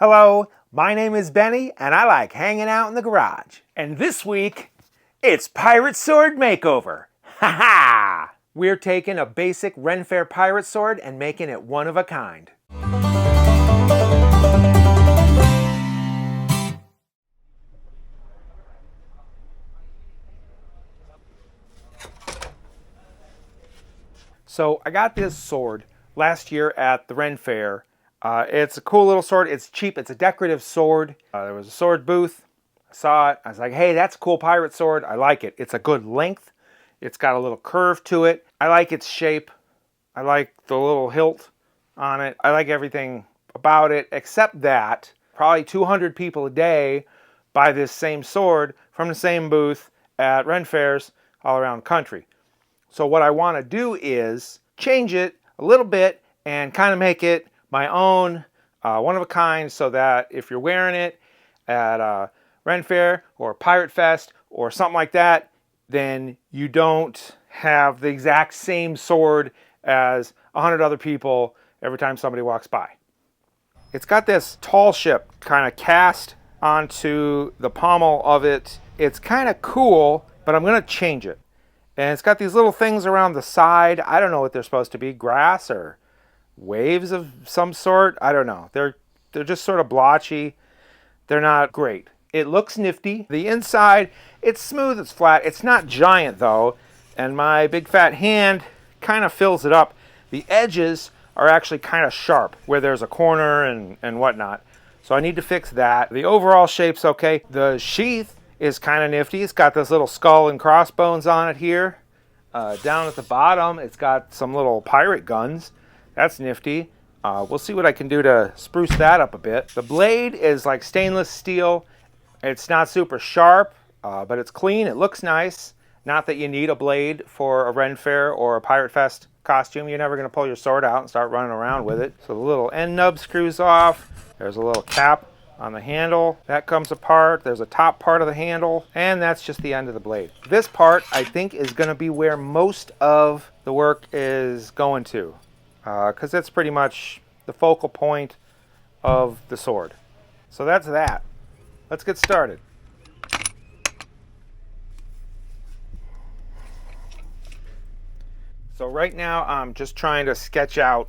Hello, my name is Benny, and I like hanging out in the garage. And this week, it's Pirate Sword Makeover. Ha ha! We're taking a basic Ren-Faire Pirate Sword and making it one of a kind. So I got this sword last year at the Ren-Faire. It's a cool little sword. It's cheap. It's a decorative sword. There was a sword booth. I saw it. I was like, hey, that's a cool pirate sword. I like it. It's a good length. It's got a little curve to it. I like its shape. I like the little hilt on it. I like everything about it, except that probably 200 people a day buy this same sword from the same booth at Ren-Fairs all around the country. So what I want to do is change it a little bit and kind of make it my own, one of a kind, so that if you're wearing it at Ren-Faire or Pirate Fest or something like that, then you don't have the exact same sword as 100 other people every time somebody walks by. It's got this tall ship kind of cast onto the pommel of it. It's kind of cool, but I'm going to change it. And it's got these little things around the side. I don't know what they're supposed to be, grass or waves of some sort. I don't know. They're just sort of blotchy. They're not great. It looks nifty. The inside, it's smooth, it's flat. It's not giant though, and my big fat hand kind of fills it up. The edges are actually kind of sharp where there's a corner and whatnot. So I need to fix that. The overall shape's okay. The sheath is kind of nifty. It's got this little skull and crossbones on it here. Down at the bottom, it's got some little pirate guns. That's nifty. We'll see what I can do to spruce that up a bit. The blade is like stainless steel. It's not super sharp, but it's clean. It looks nice. Not that you need a blade for a Ren-Faire or a Pirate Fest costume. You're never going to pull your sword out and start running around with it. So the little end nub screws off. There's a little cap on the handle. That comes apart. There's a top part of the handle, and that's just the end of the blade. This part, I think, is going to be where most of the work is going to, because it's pretty much the focal point of the sword. So that's that. Let's get started. So right now I'm just trying to sketch out,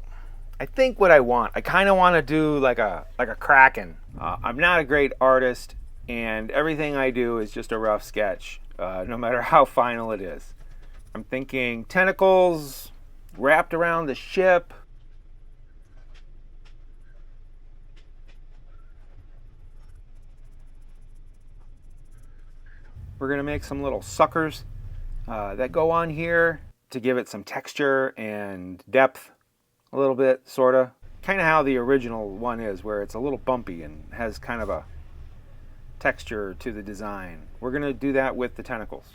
I think, what I want. I kind of want to do like a kraken. I'm not a great artist, and everything I do is just a rough sketch, no matter how final it is. I'm thinking tentacles wrapped around the ship. We're going to make some little suckers that go on here to give it some texture and depth a little bit, sort of. Kind of how the original one is, where it's a little bumpy and has kind of a texture to the design. We're going to do that with the tentacles.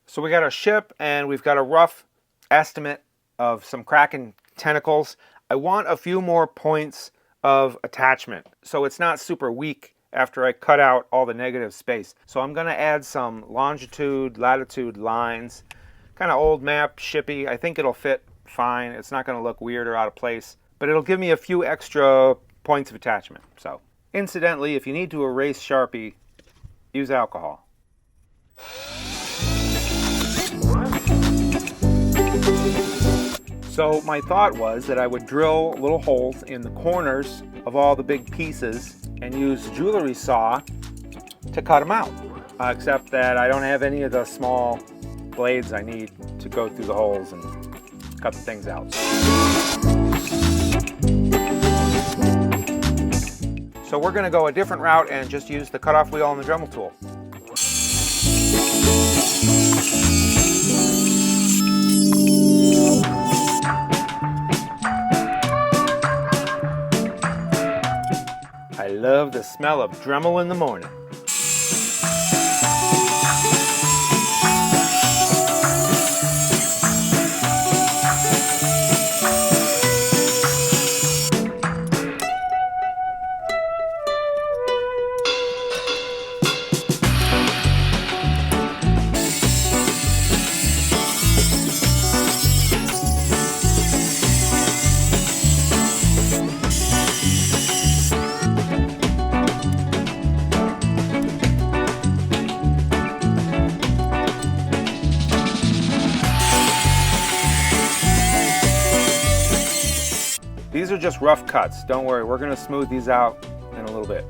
So we got our ship, and we've got a rough estimate of some kraken tentacles. I want a few more points of attachment, so it's not super weak after I cut out all the negative space. So I'm going to add some longitude, latitude lines. Kind of old map, shippy. I think it'll fit fine. It's not going to look weird or out of place, but it'll give me a few extra points of attachment. So, incidentally, if you need to erase Sharpie, use alcohol. So my thought was that I would drill little holes in the corners of all the big pieces and use a jewelry saw to cut them out. Except that I don't have any of the small blades I need to go through the holes and cut the things out. So we're going to go a different route and just use the cutoff wheel and the Dremel tool. I love the smell of Dremel in the morning. just rough cuts. Don't worry, we're going to smooth these out in a little bit.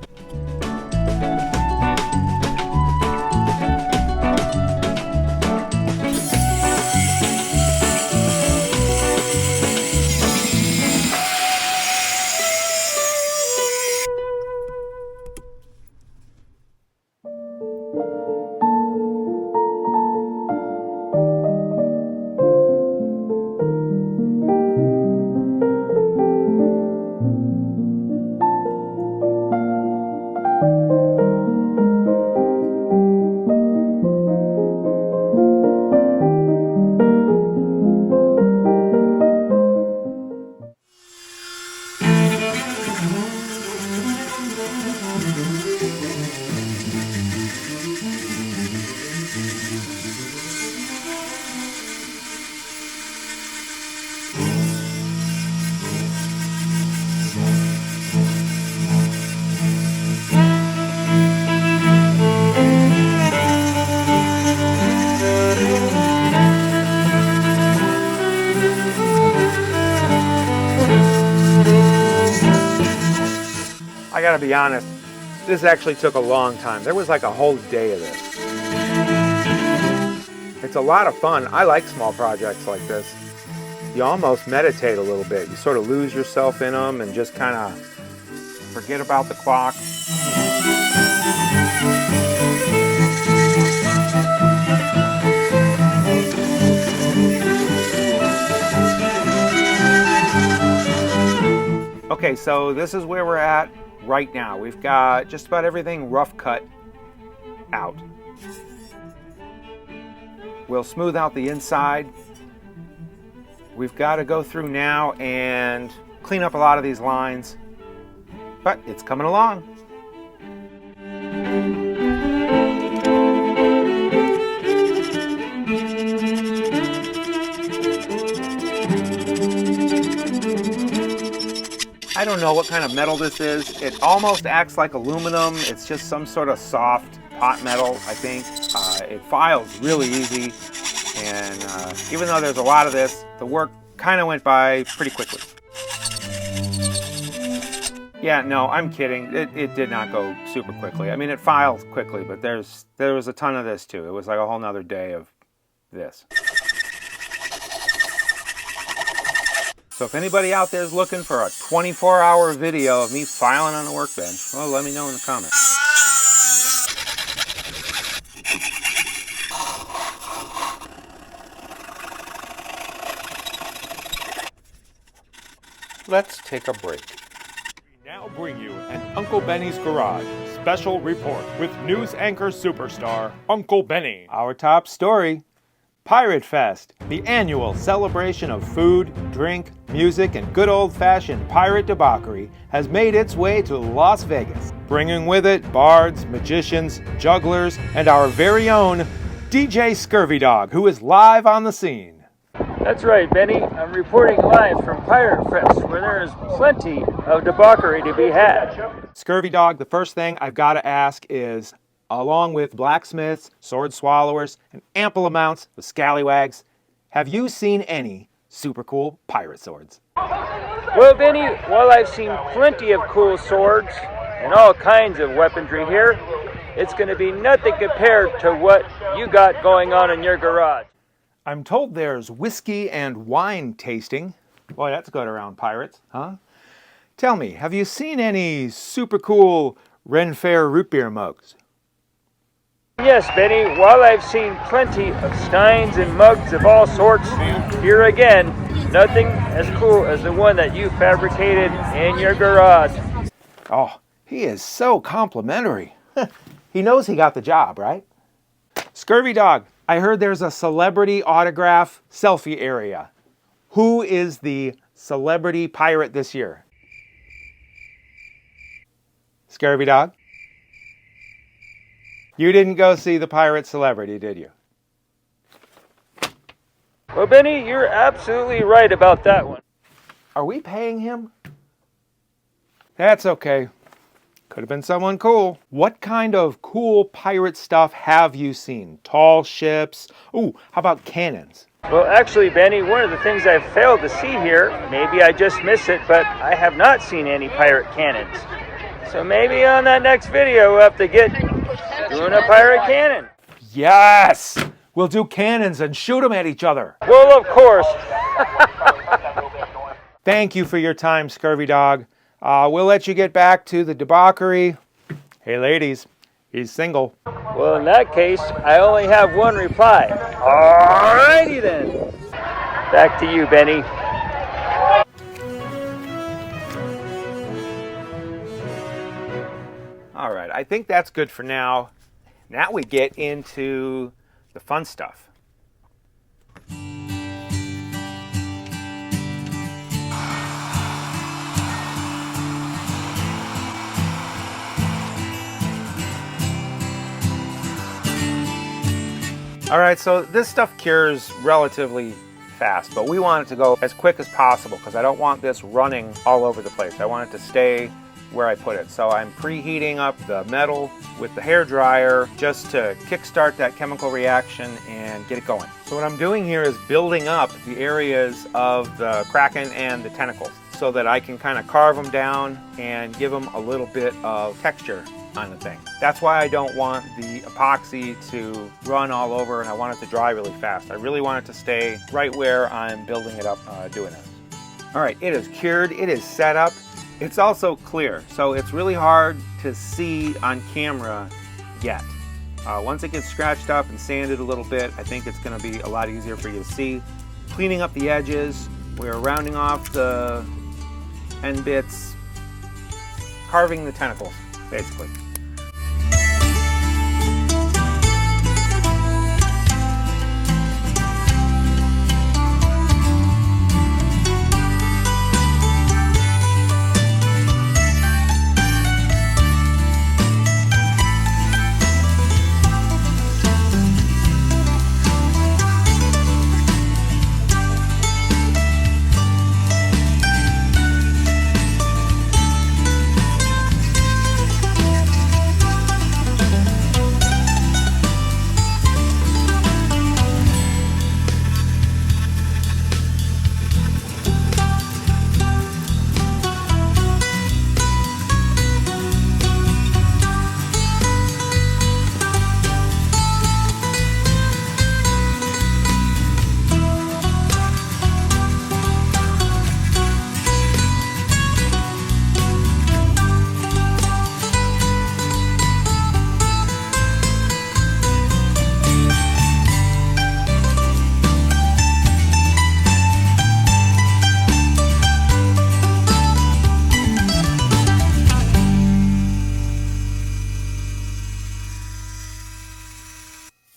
I gotta be honest, this actually took a long time. There was like a whole day of this. It's a lot of fun. I like small projects like this. You almost meditate a little bit. You sort of lose yourself in them and just kind of forget about the clock. Okay, so this is where we're at right now. We've got just about everything rough cut out. We'll smooth out the inside. We've got to go through now and clean up a lot of these lines, but it's coming along. I don't know what kind of metal this is. It almost acts like aluminum. It's just some sort of soft pot metal, I think. It files really easy, and even though there's a lot of this, the work kind of went by pretty quickly. Yeah, no, I'm kidding. It did not go super quickly. I mean, it files quickly, but there was a ton of this too. It was like a whole nother day of this. So if anybody out there is looking for a 24-hour video of me filing on the workbench, well, let me know in the comments. Let's take a break. We now bring you an Uncle Benny's Garage special report with news anchor superstar Uncle Benny. Our top story: Pirate Fest, the annual celebration of food, drink, music, and good old-fashioned pirate debauchery, has made its way to Las Vegas, bringing with it bards, magicians, jugglers, and our very own DJ Skurvy Dog, who is live on the scene. That's right, Benny. I'm reporting live from Pirate Fest, where there is plenty of debauchery to be had. Skurvy Dog, the first thing I've got to ask is, along with blacksmiths, sword swallowers, and ample amounts of scallywags, have you seen any super cool pirate swords? Well, Benny, while I've seen plenty of cool swords and all kinds of weaponry here, it's going to be nothing compared to what you got going on in your garage. I'm told there's whiskey and wine tasting. Boy, that's good around pirates, huh? Tell me, have you seen any super cool Ren-Faire root beer mugs? Yes, Benny, while I've seen plenty of steins and mugs of all sorts, here again, nothing as cool as the one that you fabricated in your garage. Oh, he is so complimentary. He knows he got the job, right? Skurvy Dog, I heard there's a celebrity autograph selfie area. Who is the celebrity pirate this year? Skurvy Dog? You didn't go see the pirate celebrity, did you? Well, Benny, you're absolutely right about that one. Are we paying him? That's okay. Could have been someone cool. What kind of cool pirate stuff have you seen? Tall ships? Ooh, how about cannons? Well, actually, Benny, one of the things I've failed to see here, maybe I just miss it, but I have not seen any pirate cannons. So maybe on that next video we'll have to get doing a pirate cannon. Yes! We'll do cannons and shoot them at each other. Well, of course. Thank you for your time, Skurvy Dog. We'll let you get back to the debauchery. Hey, ladies, he's single. Well, in that case, I only have one reply. Alrighty then. Back to you, Benny. All right, I think that's good for now. Now we get into the fun stuff. All right, so this stuff cures relatively fast, but we want it to go as quick as possible because I don't want this running all over the place. I want it to stay where I put it. So I'm preheating up the metal with the hair dryer just to kickstart that chemical reaction and get it going. So what I'm doing here is building up the areas of the kraken and the tentacles so that I can kind of carve them down and give them a little bit of texture on the thing. That's why I don't want the epoxy to run all over, and I want it to dry really fast. I really want it to stay right where I'm building it up doing this. All right, it is cured, it is set up. It's also clear, so it's really hard to see on camera yet. Once it gets scratched up and sanded a little bit, I think it's going to be a lot easier for you to see. Cleaning up the edges, we're rounding off the end bits, carving the tentacles, basically.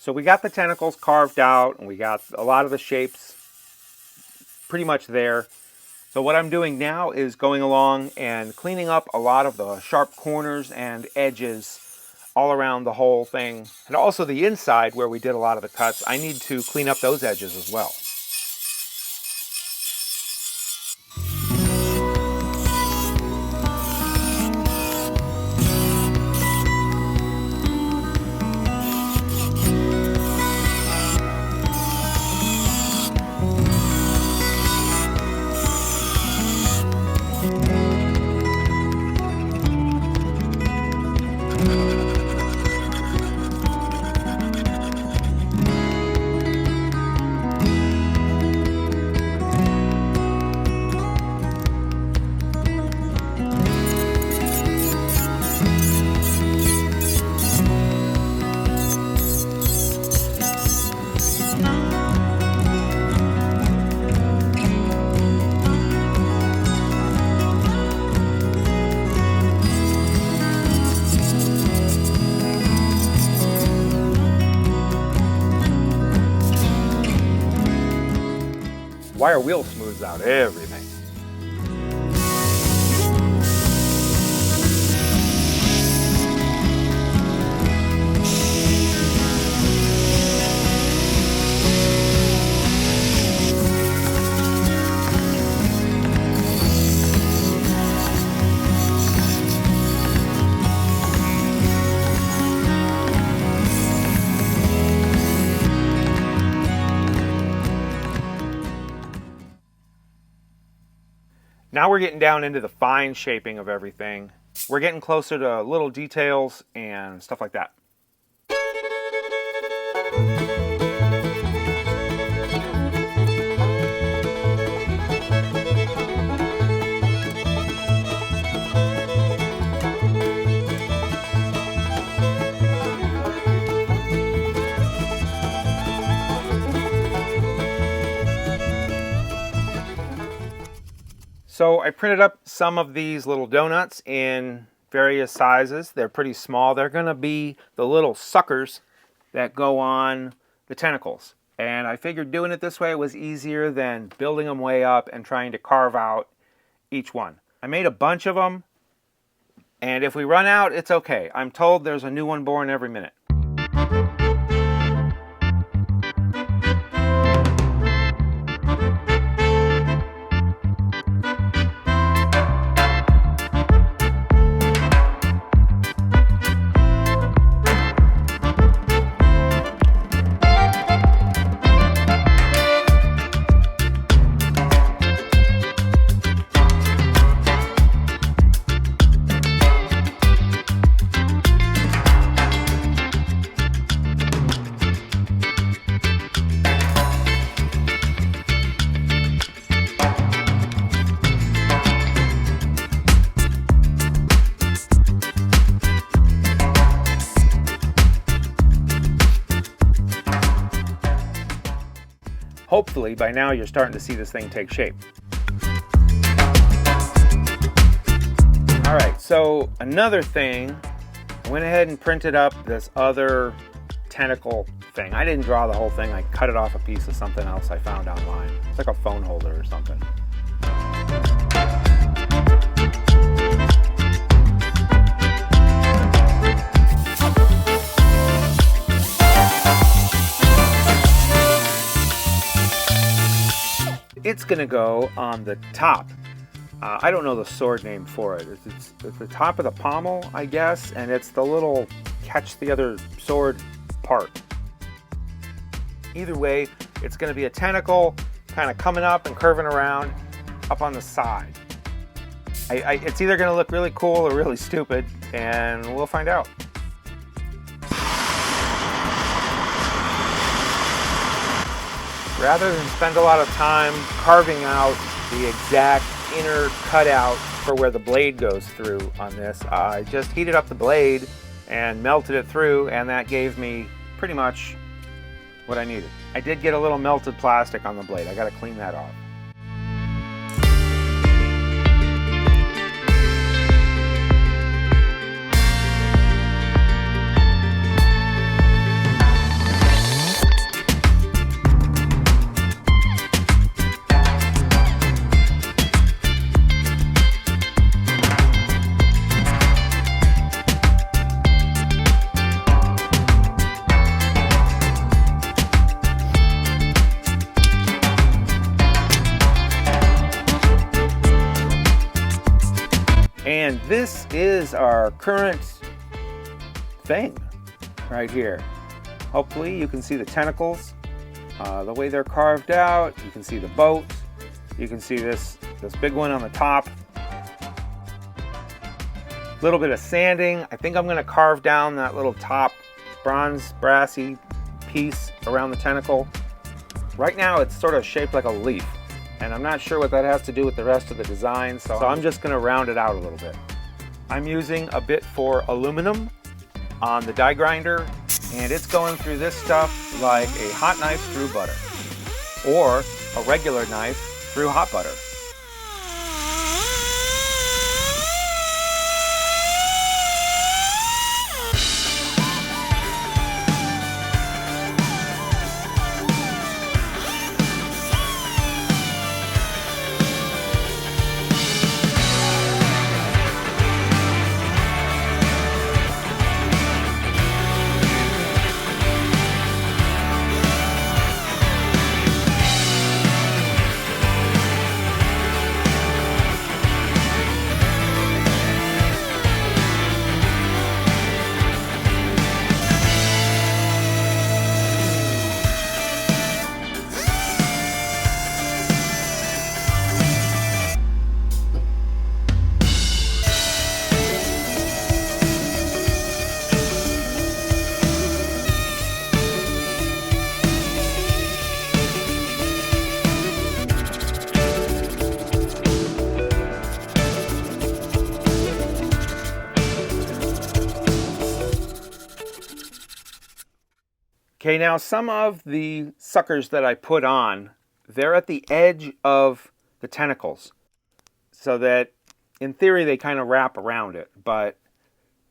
So we got the tentacles carved out and we got a lot of the shapes pretty much there. So what I'm doing now is going along and cleaning up a lot of the sharp corners and edges all around the whole thing. And also the inside where we did a lot of the cuts, I need to clean up those edges as well. Wire wheel smooths out everything. Now we're getting down into the fine shaping of everything. We're getting closer to little details and stuff like that. So I printed up some of these little donuts in various sizes. They're pretty small. They're going to be the little suckers that go on the tentacles. And I figured doing it this way was easier than building them way up and trying to carve out each one. I made a bunch of them, and if we run out, it's okay. I'm told there's a new one born every minute. Hopefully, by now you're starting to see this thing take shape. All right, so another thing, I went ahead and printed up this other tentacle thing. I didn't draw the whole thing, I cut it off a piece of something else I found online. It's like a phone holder or something. It's gonna go on the top. I don't know the sword name for it. It's at the top of the pommel, I guess, and it's the little catch the other sword part. Either way, it's gonna be a tentacle kind of coming up and curving around up on the side. It's either gonna look really cool or really stupid, and we'll find out. Rather than spend a lot of time carving out the exact inner cutout for where the blade goes through on this, I just heated up the blade and melted it through, and that gave me pretty much what I needed. I did get a little melted plastic on the blade. I gotta clean that off. And this is our current thing right here. Hopefully you can see the tentacles, the way they're carved out. You can see the boat. You can see this big one on the top. A little bit of sanding. I think I'm going to carve down that little top bronze brassy piece around the tentacle. Right now it's sort of shaped like a leaf, and I'm not sure what that has to do with the rest of the design, so I'm just going to round it out a little bit. I'm using a bit for aluminum on the die grinder, and it's going through this stuff like a hot knife through butter, or a regular knife through hot butter. Okay, now some of the suckers that I put on, they're at the edge of the tentacles, so that in theory they kind of wrap around it. But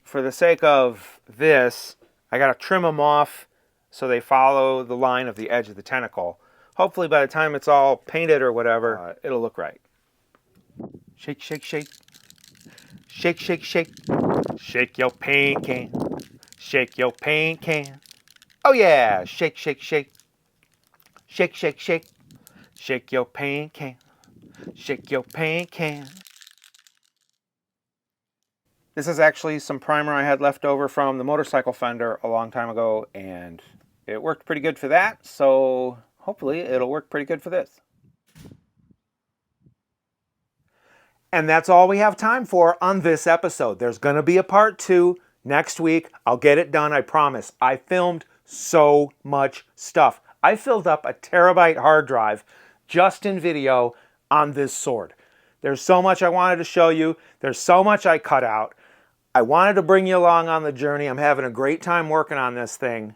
for the sake of this, I got to trim them off so they follow the line of the edge of the tentacle. Hopefully by the time it's all painted or whatever, it'll look right. Shake, shake, shake. Shake, shake, shake. Shake your paint can. Shake your paint can. Oh yeah, shake, shake, shake. Shake, shake, shake. Shake your paint can. Shake your paint can. This is actually some primer I had left over from the motorcycle fender a long time ago, and it worked pretty good for that, so hopefully it'll work pretty good for this. And that's all we have time for on this episode. There's going to be a part 2 next week. I'll get it done, I promise. I filmed so much stuff. I filled up a terabyte hard drive just in video on this sword. There's so much I wanted to show you. There's so much I cut out. I wanted to bring you along on the journey. I'm having a great time working on this thing.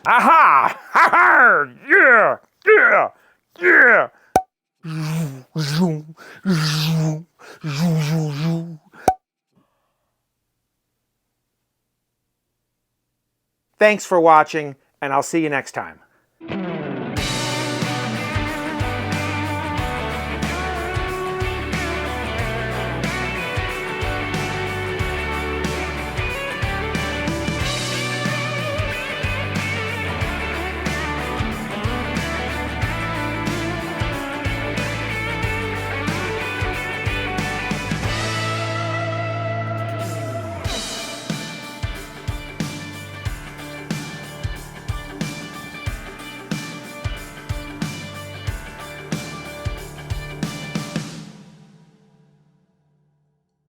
Aha! Ha ha! Yeah! Yeah! Yeah! Thanks for watching, and I'll see you next time.